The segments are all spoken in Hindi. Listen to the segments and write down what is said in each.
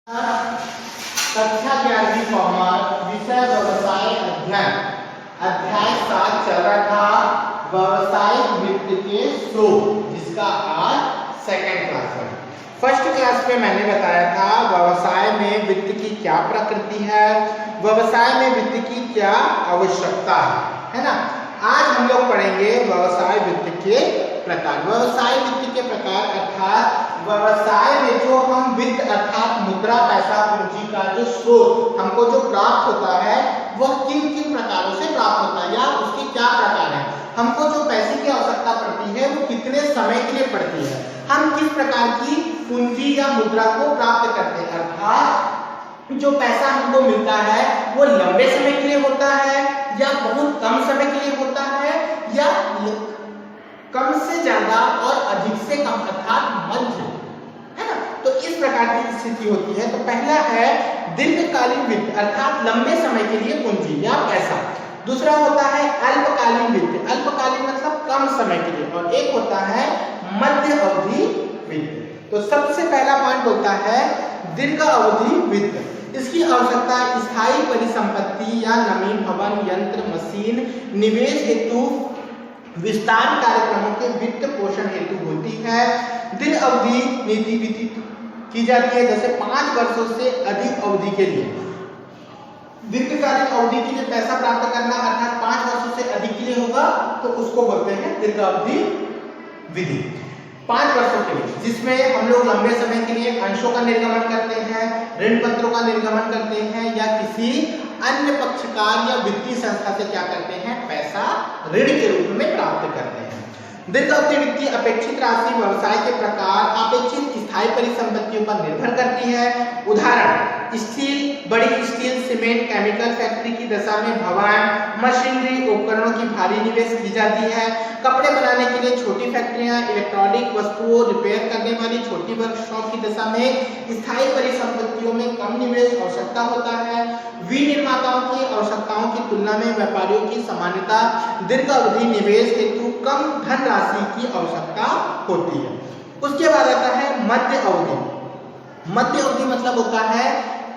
कक्षा 11वीं कॉमर्स विषय व्यवसाय अध्ययन अध्याय 7 चल रहा था व्यवसायिक वित्त के स्रोत, जिसका आज सेकंड क्लास है। फर्स्ट क्लास में मैंने बताया था व्यवसाय में वित्त की क्या प्रकृति है, व्यवसाय में वित्त की क्या आवश्यकता है ना। आज हम लोग पढ़ेंगे व्यवसाय वित्त के प्रकार। व्यवसाय वित्त के प्रकार अर्थात व्यवसाय में जो हम वित्त अर्थात मुद्रा, पैसा, पूंजी का जो स्रोत हमको जो प्राप्त होता है वह किन किन प्रकारों से प्राप्त होता है या उसके क्या प्रकार है। हमको जो पैसे की आवश्यकता पड़ती है वो कितने समय के लिए पड़ती है, हम किस प्रकार की पूंजी या मुद्रा को प्राप्त करते हैं, अर्थात जो पैसा हमको मिलता है वो लंबे समय के लिए होता है या बहुत कम समय के लिए होता है या कम से ज्यादा और अधिक से कम अर्थात मध्य, है ना। तो इस प्रकार की स्थिति होती है। तो पहला है दीर्घकालीन वित्त अर्थात लंबे समय के लिए पूंजी या पैसा। दूसरा होता है अल्पकालीन वित्त, अल्पकालीन मतलब कम समय के लिए, और एक होता है मध्य अवधि वित्त। तो सबसे पहला पॉइंट होता है दीर्घ अवधि वित्त। इसकी आवश्यकता स्थायी परिसंपत्ति या नवीन भवन, यंत्र, मशीन, निवेश हेतु, विस्तार कार्यक्रमों के वित्त पोषण हेतु होती है। दीर्घ अवधि नीति वित्त की जाती है, जैसे 5 वर्षों से अधिक अवधि के लिए। दीर्घकालिक अवधि के लिए पैसा प्राप्त करना अर्थात 5 वर्षों से अधिक के लिए होगा तो उसको बोलते हैं दीर्घ अवधि विधि। 5 वर्षों के लिए, जिसमें हम लोग लंबे समय के लिए अंशों का निर्गमन करते हैं, ऋण पत्रों का निर्गमन करते हैं या किसी अन्य पक्षकार या वित्तीय संस्था से क्या करते हैं, पैसा ऋण के रूप में प्राप्त करते हैं। दीर्घ अवधि वित्त की अपेक्षित राशि व्यवसाय के प्रकार अपेक्षित स्थायी परिसंपत्तियों पर निर्भर करती है। उदाहरण स्टील, बड़ी स्टील, सीमेंट, केमिकल फैक्ट्री की दशा में भवन, मशीनरी, उपकरणों की भारी निवेश की जाती है। कपड़े बनाने के लिए छोटी फैक्ट्रियां, इलेक्ट्रॉनिक वस्तुओं रिपेयर करने वाली छोटी वर्कशॉप की दशा में स्थायी परिसंपत्तियों में कम निवेश आवश्यकता होता है। विनिर्माताओं की आवश्यकताओं की तुलना में व्यापारियों की सामान्यतः दीर्घ अवधि निवेश हेतु कम धनराशि की आवश्यकता होती है। उसके बाद आता है मध्य अवधि। मध्य अवधि मतलब होता है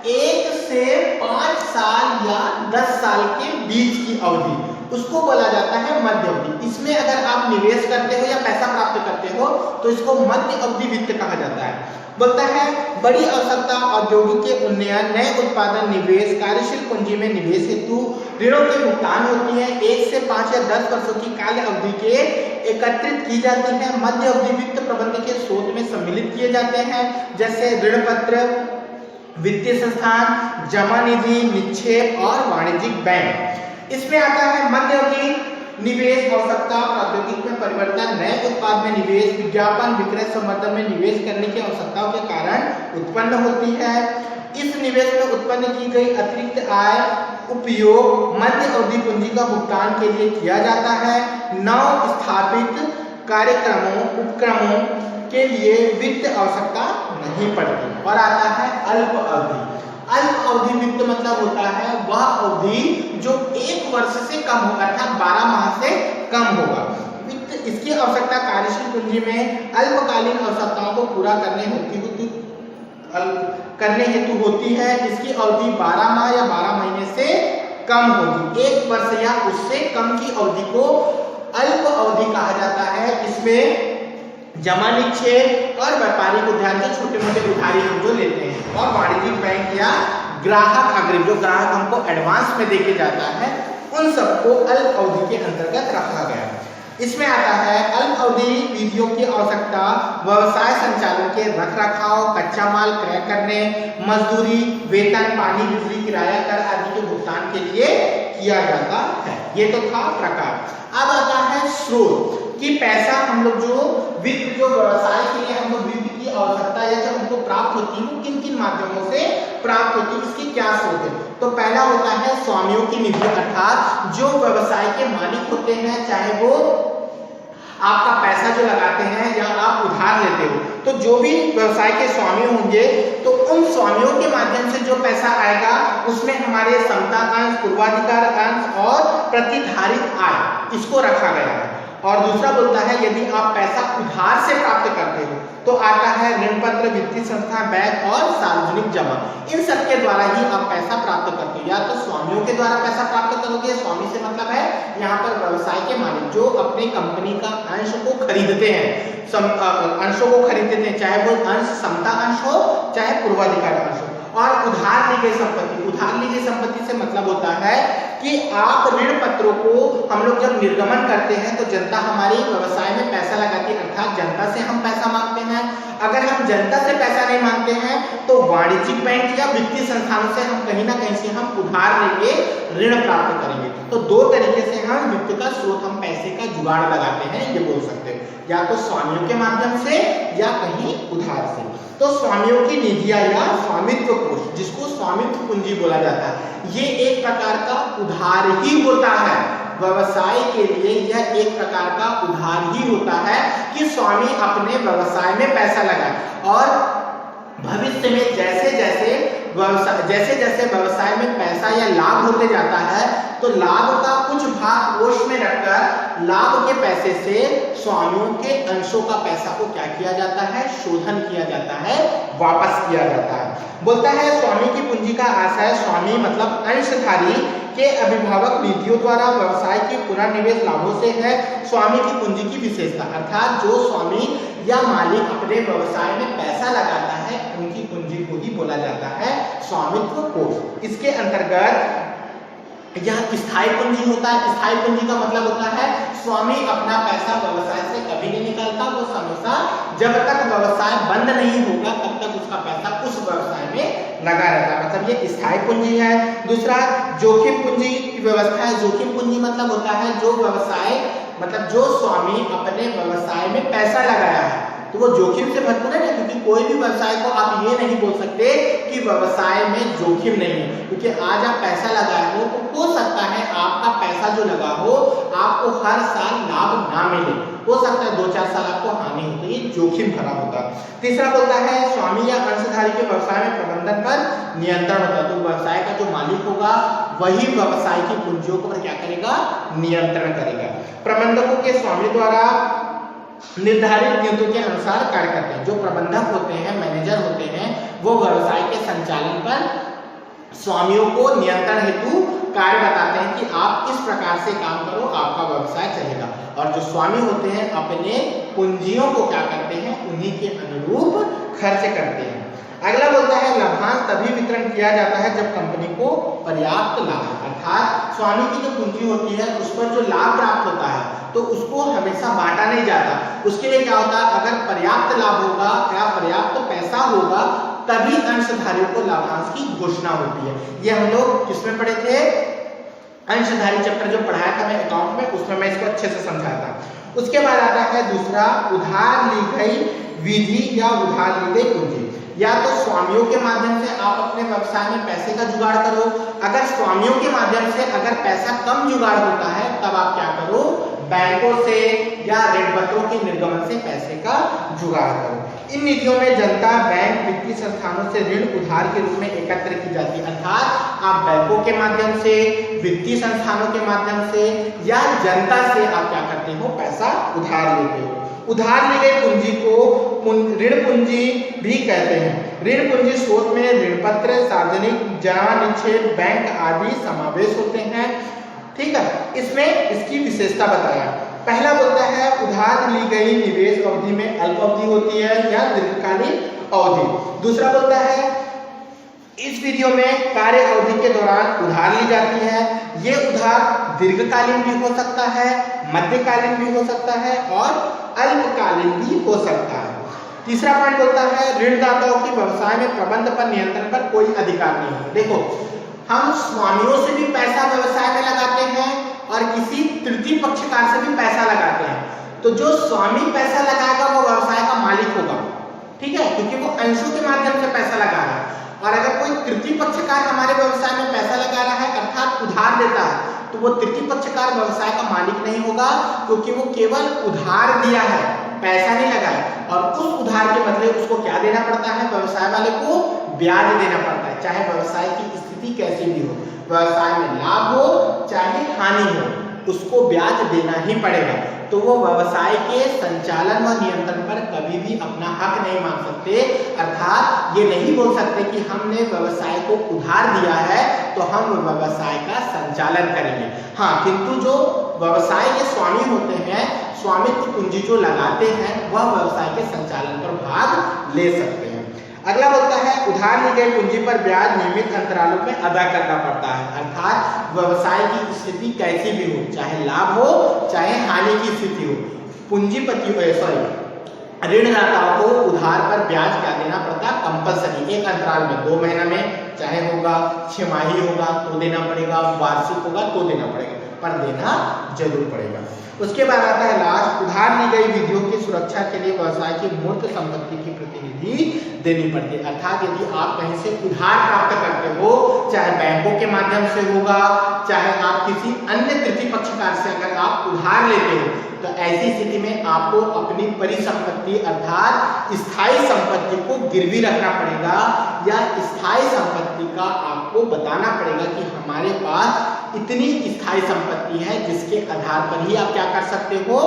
1 से 5 साल या 10 साल के बीच की अवधि, उसको बोला जाता है मध्य अवधि। इसमें अगर आप निवेश करते हो या पैसा प्राप्त करते हो तो इसको मध्य अवधि वित्त कहा जाता है। बोलता है बड़ी आवश्यकता औद्योगिक के उन्नयन, नए उत्पादन, निवेश, कार्यशील पूंजी में निवेश हेतु ऋणों के भुगतान होती है। 1 से 5 या 10 वर्षों की काल अवधि के एकत्रित की जाती है। मध्य अवधि वित्त प्रबंध के स्रोत में सम्मिलित किए जाते हैं, जैसे ऋण पत्र, वित्तीय संस्थान, जमा निधि, निक्षेप और वाणिज्यिक बैंक। इसमें आता है मध्य अवधि निवेश आवश्यकता, प्रौद्योगिकी में परिवर्तन, नए उत्पाद में निवेश, विज्ञापन, विक्रय संवर्धन में निवेश करने की आवश्यकताओं के कारण उत्पन्न होती है। इस निवेश में उत्पन्न की गई अतिरिक्त आय उपयोग मध्य अवधि पूंजी का भुगतान के लिए किया जाता है। नव स्थापित कार्यक्रमों उपक्रमों के लिए वित्त आवश्यकता नहीं पड़ती। और आता है अल्प अवधि। अल्प अवधि वित्त मतलब होता है वह अवधि जो 1 वर्ष से कम होगा अर्थात 12 माह से कम होगा। वित्त इसकी आवश्यकता कार्यशील पूंजी में अल्पकालीन आवश्यकताओं को पूरा करने हेतु होती है। इसकी अवधि 12 माह या 12 महीने से कम होगी। 1 वर्ष या उससे कम की अवधि को अल्प अवधि कहा जाता है। इसमें जमा निक्षेप और व्यापारिक उद्यान के छोटे मोटे उधारी हम जो लेते हैं, और वाणिज्यिक बैंक या ग्राहक अग्रिम जो ग्राहक हमको एडवांस में देके जाता है, उन सबको अल्प अवधि के अंतर्गत रखा गया है। इसमें आता है अल्प अवधि विधियों की आवश्यकता व्यवसाय संचालन के रखरखाव, कच्चा माल क्रय करने, मजदूरी, वेतन, पानी, बिजली, किराया, कर आदि के भुगतान के लिए किया जाता है। ये तो था प्रकार। अब आता है स्रोत कि पैसा हम लोग जो वित्त जो व्यवसाय के लिए हम लोग वित्त की आवश्यकता या जब हमको प्राप्त होती है वो किन किन माध्यमों से प्राप्त होती है, इसकी क्या स्रोत है। तो पहला होता है स्वामियों की निधि अर्थात जो व्यवसाय के मालिक होते हैं, चाहे वो आपका पैसा जो लगाते हैं या आप उधार लेते हो, तो जो भी व्यवसाय के स्वामी होंगे तो उन स्वामियों के माध्यम से जो पैसा आएगा उसमें हमारे समता अंश, पूर्वाधिकार अंश और प्रतिधारित आय इसको रखा गया है। और दूसरा बोलता है यदि आप पैसा उधार से प्राप्त करते हो तो आता है ऋण पत्र, वित्तीय संस्था, बैंक और सार्वजनिक जमा। इन सब के द्वारा ही आप पैसा प्राप्त करते हो। या तो स्वामियों के द्वारा पैसा प्राप्त करोगे, स्वामी से मतलब है यहाँ पर व्यवसाय के मालिक जो अपनी कंपनी का अंश को खरीदते हैं, अंशों को खरीदते हैं, चाहे वो अंश समता अंश हो चाहे पूर्वाधिकार अंश हो। और उधार ली गई संपत्ति, उधार ली गई संपत्ति से मतलब होता है कि आप ऋण पत्रों को हम लोग जब निर्गमन करते हैं तो जनता हमारी व्यवसाय में पैसा लगाती है, अर्थात जनता से हम पैसा मांगते हैं। अगर हम जनता से पैसा नहीं मांगते हैं तो वाणिज्यिक बैंक या वित्तीय संस्थानों से हम कहीं ना कहीं से हम उधार लेंगे, ऋण प्राप्त करेंगे। तो दो तरीके से हम वित्त का स्रोत, हम पैसे का जुगाड़ लगाते हैं, ये बोल सकते हैं, या तो स्वामियों के माध्यम से या कहीं उधार से। तो स्वामियों की निधियां या स्वामित्व कोष, जिसको स्वामित्व पूंजी बोला जाता है, ये एक प्रकार का उधार ही होता है। व्यवसाय के लिए यह एक प्रकार का उधार ही होता है कि स्वामी अपने व्यवसाय में पैसा लगाए और भविष्य में जैसे जैसे व्यवसाय में पैसा या लाभ होते जाता है तो लाभ का कुछ भाग कोष में रखकर लाभ के पैसे से स्वामियों के अंशों का पैसा को क्या किया जाता है, शोधन किया जाता है, वापस किया जाता है। बोलता है स्वामी की पूंजी का आशय, स्वामी मतलब अंशधारी के अभिभावक निधियों द्वारा व्यवसाय की पुनर्निवेश लाभों से है। स्वामी की पूंजी की विशेषता, अर्थात जो स्वामी या मालिक अपने व्यवसाय में पैसा लगाता है उनकी पूंजी को ही बोला जाता है स्वामित्व कोष। इसके अंतर्गत यह स्थायी पूंजी होता है। स्थायी पूंजी का मतलब होता है स्वामी अपना पैसा व्यवसाय से कभी नहीं निकालता, वो हमेशा जब तक व्यवसाय बंद नहीं होगा तब तक उसका पैसा उस व्यवसाय में लगा रहता है, मतलब ये स्थायी पूंजी है। दूसरा जोखिम पूंजी की व्यवस्था है। जोखिम पूंजी मतलब होता है जो व्यवसाय, मतलब जो स्वामी अपने व्यवसाय में पैसा लगाया है तो वो जोखिम से भरपूर है ना, क्योंकि कोई भी व्यवसाय को आप ये नहीं बोल सकते कि व्यवसाय में जोखिम नहीं है, क्योंकि आज आप पैसा लगाए हो तो हो सकता है आपका पैसा जो लगा हो आपको हर साल लाभ ना मिले, हो सकता है 2-4 साल आपको हानि होती है, जोखिम भरा होता है। तीसरा बोलता है स्वामी या अंशधारी के व्यवसाय में प्रबंधन पर नियंत्रण होता है। तो व्यवसाय का जो मालिक होगा वही व्यवसाय की पूंजियों पर क्या करेगा, नियंत्रण करेगा। प्रबंधकों के स्वामी द्वारा निर्धारित नीतियों के अनुसार कार्य करते हैं। जो प्रबंधक होते हैं, मैनेजर होते हैं, वो व्यवसाय के संचालन पर स्वामियों को नियंत्रण हेतु कार्य बताते हैं कि आप इस प्रकार से काम करो, आपका व्यवसाय चलेगा। और जो स्वामी होते हैं अपने पूंजियों को क्या करते हैं, उन्हीं के अनुरूप खर्च करते हैं। अगला बोलता है लाभांश तभी वितरण किया जाता है जब कंपनी को पर्याप्त लाभ, अर्थात स्वामी की जो पूंजी होती है उस पर जो लाभ प्राप्त होता है तो उसको हमेशा बांटा नहीं जाता। उसके लिए क्या होता है, अगर पर्याप्त लाभ होगा या पर्याप्त पैसा होगा तभी अंशधारियों को लाभांश की घोषणा होती है। ये हम लोग किसमें पढ़े थे, अंशधारी चैप्टर जो पढ़ाया था मैं अकाउंट में, उसमें मैं इसको अच्छे से समझाया था। उसके बाद आता है दूसरा, उधार ली गई विधि या उधार ली गई पूंजी। या तो स्वामियों के माध्यम से आप अपने व्यवसाय में पैसे का जुगाड़ करो। अगर स्वामियों के माध्यम से अगर पैसा कम जुगाड़ होता है तब आप क्या करो, बैंकों से या ऋण पत्रों के निर्गमन से पैसे का जुगाड़ करो। इन निधियों में जनता, बैंक, वित्तीय संस्थानों से ऋण उधार के रूप में एकत्र की जाती है, अर्थात आप बैंकों के माध्यम से, वित्तीय संस्थानों के माध्यम से या जनता से आप क्या करते हो, पैसा उधार लेते हो। उधार ली गई पूंजी को ऋण पूंजी भी कहते हैं। ऋण पूंजी स्रोत में ऋण पत्र, सार्वजनिक जमा, निक्षेप, बैंक आदि समावेश होते हैं। ठीक है, इसमें इसकी विशेषता बताया। पहला बोलता है उधार ली गई निवेश अवधि में अल्प अवधि होती है या दीर्घकालीन अवधि। दूसरा बोलता है इस वीडियो में कार्य अवधि के दौरान उधार ली जाती है। ये उधार दीर्घकालीन भी हो सकता है, मध्यकालीन भी हो सकता है और अल्पकालीन भी हो सकता है। तीसरा पॉइंट बोलता है ऋणदाताओं की व्यवसाय में प्रबंध पर, नियंत्रण पर कोई अधिकार नहीं है। देखो, हम स्वामियों से भी पैसा व्यवसाय में लगाते हैं और किसी तृतीय पक्षकार से भी पैसा लगाते हैं। तो जो स्वामी पैसा लगाएगा वो व्यवसाय का मालिक होगा, ठीक है, क्योंकि वो अंशों के माध्यम से पैसा लगा रहा है। और अगर कोई तृतीय पक्षकार हमारे व्यवसाय में पैसा लगा रहा है अर्थात उधार देता है तो वो तृतीय पक्षकार व्यवसाय का मालिक नहीं होगा, क्योंकि वो केवल उधार दिया है, पैसा नहीं लगाया। और उस उधार के बदले उसको क्या देना पड़ता है, व्यवसाय वाले को ब्याज देना पड़ता है, चाहे व्यवसाय की स्थिति कैसी भी हो, व्यवसाय में लाभ हो चाहे हानि हो। उसको ब्याज देना ही पड़ेगा। तो वो व्यवसाय के संचालन व नियंत्रण पर कभी भी अपना हक नहीं मांग सकते। अर्थात ये नहीं बोल सकते कि हमने व्यवसाय को उधार दिया है तो हम व्यवसाय का संचालन करेंगे। हाँ, किंतु जो व्यवसाय के स्वामी होते हैं, स्वामित्व पूंजी जो लगाते हैं, वह व्यवसाय के संचालन पर भाग ले सकते हैं। अगला बोलता है उधार ली गई पूंजी पर ब्याज नियमित अंतरालों में अदा करना पड़ता है। अर्थात व्यवसाय की स्थिति कैसी भी हो, चाहे लाभ हो चाहे हानि की स्थिति हो, ऋणदाताओं को उधार पर ब्याज क्या देना पड़ता है, कंपलसरी, एक अंतराल में, 2 महीना में चाहे होगा, 6 माही होगा तो देना पड़ेगा, वार्षिक होगा तो देना पड़ेगा, पर देना जरूर पड़ेगा। उसके बाद आता है लास्ट, उधार ली गई विधियों की सुरक्षा के लिए व्यवसाय की मूर्त संपत्ति की प्रतिनिधि देनी पड़ती है। अर्थात यदि आप कहीं से उधार प्राप्त करते हो, चाहे बैंकों के माध्यम से होगा, चाहे आप किसी अन्य तृतीय पक्षकार से अगर आप उधार लेते हो, तो ऐसी स्थिति में आपको अपनी परिसंपत्ति अर्थात स्थायी संपत्ति को गिरवी रखना पड़ेगा, या स्थायी संपत्ति का आपको बताना पड़ेगा कि हमारे पास इतनी स्थायी संपत्ति है जिसके आधार पर ही आप क्या कर सकते हो,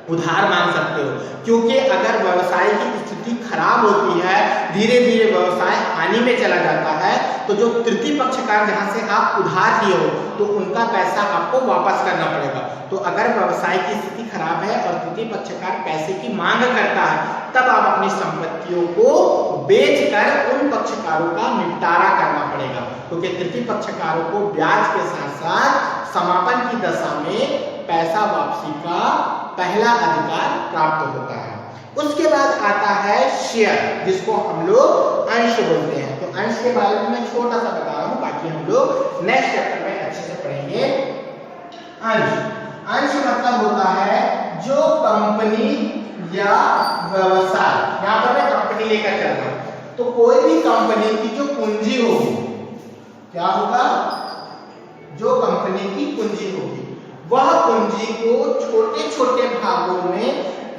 उधार मांग सकते हो। क्योंकि अगर व्यवसाय की स्थिति खराब होती है, धीरे धीरे व्यवसाय हानि में चला जाता है, तो जो तृतीय पक्षकार जहां से आप उधार लिए हो तो उनका पैसा आपको वापस करना पड़ेगा। तो अगर व्यवसाय की स्थिति खराब है और तृतीय पक्षकार पैसे की मांग करता है, तब आप अपनी संपत्तियों को बेचकर उन पक्षकारों का निपटारा करना पड़ेगा, क्योंकि तृतीय पक्षकारों को ब्याज के साथ साथ समापन की दशा में पैसा वापसी का पहला अधिकार प्राप्त होता है। उसके बाद आता है शेयर, जिसको हम लोग अंश बोलते हैं। तो अंश के बारे में मैं छोटा सा बता रहा हूं, बाकी हम लोग नेक्स्ट चैप्टर में अच्छे से पढ़ेंगे। अंश मतलब होता है जो कंपनी या व्यवसाय, यहां पर मैं कंपनी लेकर चल रहा हूं, तो कोई भी कंपनी की जो पूंजी होगी, क्या होगा, जो कंपनी की पूंजी होगी, वह पूंजी को छोटे छोटे भागों में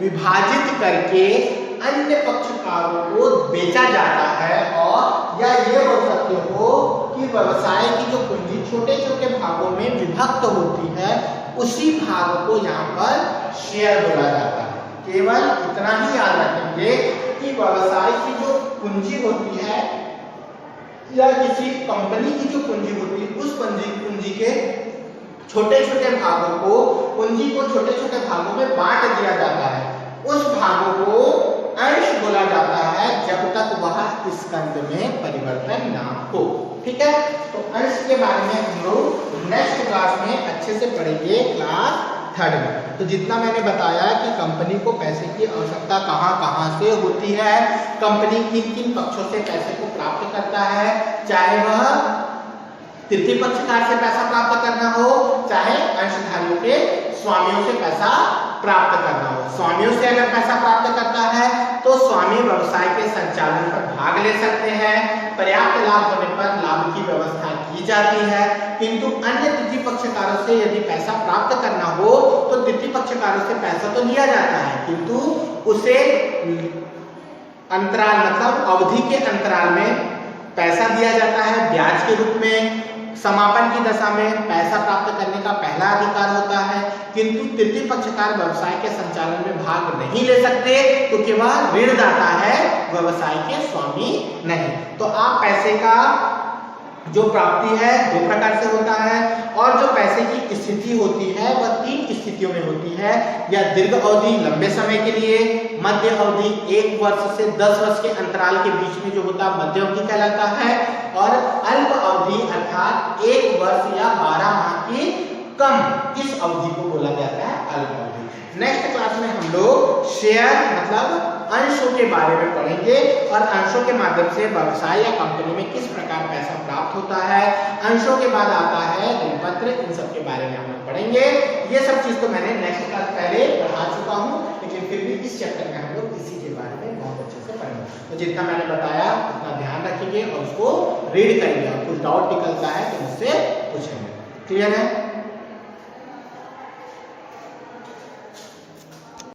विभाजित करके अन्य पक्षकारों को बेचा जाता है। और या ये बोल सकते हो कि व्यवसाय की जो पूंजी छोटे छोटे भागों में विभक्त होती है, उसी भाग को यहाँ पर शेयर बोला जाता है। केवल इतना ही याद रखेंगे कि व्यवसाय की जो पूंजी होती है या किसी कंपनी की जो पूंजी होती है, उस पूंजी के छोटे छोटे भागों को, पूंजी को छोटे छोटे भागों में बांट दिया जाता है। उस भागों को अंश बोला जाता है जब तक वह स्कंध में परिवर्तन ना हो। ठीक है, तो अंश के बारे में हम लोग नेक्स्ट क्लास में अच्छे से पढ़ेंगे, क्लास 3 में। तो जितना मैंने बताया कि कंपनी को पैसे की आवश्यकता कहां कहां से होती है, कंपनी किन किन पक्षों से पैसे को प्राप्त करता है, चाहे वह तृतीय पक्षकार से पैसा प्राप्त करना हो, चाहे अंशधारियों के स्वामियों से पैसा प्राप्त करना हो। स्वामियों से अगर पैसा प्राप्त करता है तो स्वामी व्यवसाय के संचालन पर भाग ले सकते हैं, पर्याप्त लाभ होने पर लाभ की व्यवस्था की जाती है। किंतु अन्य तृतीय पक्षकारों से यदि पैसा प्राप्त करना हो तो तृतीय पक्षकारों से पैसा तो लिया जाता है, किंतु उसे अंतराल मतलब अवधि के अंतराल में पैसा दिया जाता है ब्याज के रूप में। समापन की दशा में पैसा प्राप्त करने का पहला अधिकार होता है, किंतु तृतीय पक्षकार व्यवसाय के संचालन में भाग नहीं ले सकते क्योंकि वह ऋणदाता है, व्यवसाय के स्वामी नहीं। तो आप पैसे का जो प्राप्ति है 2 प्रकार से होता है, और जो पैसे की स्थिति होती है वह 3 स्थितियों में होती है, या दीर्घ अवधि लंबे समय के लिए, मध्य अवधि 1 वर्ष से 10 वर्ष के अंतराल के बीच में जो होता है मध्य अवधि कहलाता है, और अल्प अवधि अर्थात 1 वर्ष या 12 माह की कम इस अवधि को बोला जाता है अल्प अवधि। नेक्स्ट क्लास में हम लोग शेयर मतलब अंशों के बारे में पढ़ेंगे, और अंशों के माध्यम से व्यवसाय या कंपनी में किस प्रकार पैसा प्राप्त होता है। अंशों के बाद आता है ऋणपत्र, इन सब के बारे में हम लोग पढ़ेंगे। ये सब चीज तो मैंने नेक्स्ट क्लास पहले पढ़ा चुका हूँ, लेकिन फिर भी इस चैप्टर में हम लोग इसी के बारे में बहुत अच्छे से पढ़ेंगे। तो जितना मैंने बताया उतना ध्यान रखेंगे और उसको रीड करेंगे, और कुछ डाउट निकलता है तो मुझसे पूछेंगे। क्लियर है?